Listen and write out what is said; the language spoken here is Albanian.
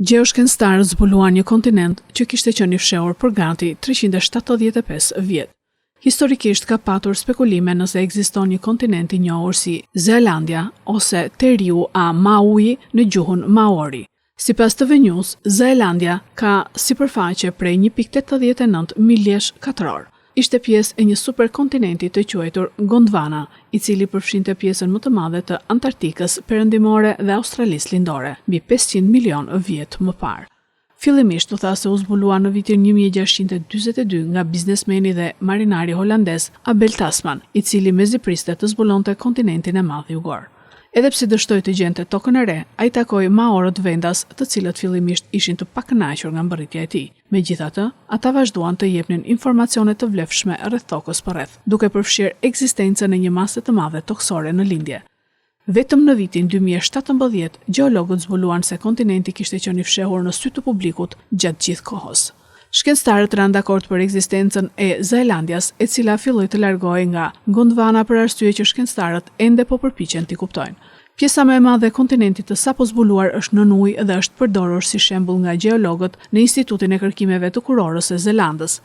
Gjeoshkencëtarët zbuluan një kontinent që kishte qenë i fshehur për gati 375 vjet. Historikisht ka patur spekulime nëse ekziston një kontinent i njohur si Zelandia ose Teriu a Maui në gjuhën maori. Sipas TV News, Zelandia ka sipërfaqe prej 1.89 miljesh katror. Ishte pjesë e një superkontinenti të quajtur Gondwana, i cili përfshinte pjesën më të madhe të Antarktikës perëndimore dhe Australisë lindore, mbi 500 milion vjet më parë. Fillimisht u tha se u zbulua në vitin 1642 nga biznesmeni dhe marinari holandez Abel Tasman, i cili mezi priste të zbulonte kontinentin e madh jugor. Edhe pse dështoi të gjente tokën e re, ai takoi maorët vendas, të cilët fillimisht ishin të pakënaqur nga mbërritja e tij. Megjithatë, ata vazhduan të jepnin informacione të vlefshme rreth tokës përreth, duke përfshirë ekzistencën e një mase të madhe toksore në lindje. Vetëm në vitin 2017, gjeologët zbuluan se kontinenti kishte qenë i fshehur në sy të publikut gjatë gjithë kohës. Shkencëtarët ranë dakord për ekzistencën e Zelandias, e cila filloi të largohej nga Gondwana për arsye që shkencëtarët ende po përpiqen t'i kuptojnë. Pjesa më e madhe e kontinentit të sapo zbuluar është nën ujë dhe është përdorur si shembull nga gjeologët në Institutin e Kërkimeve të Kurorës së Zelandës.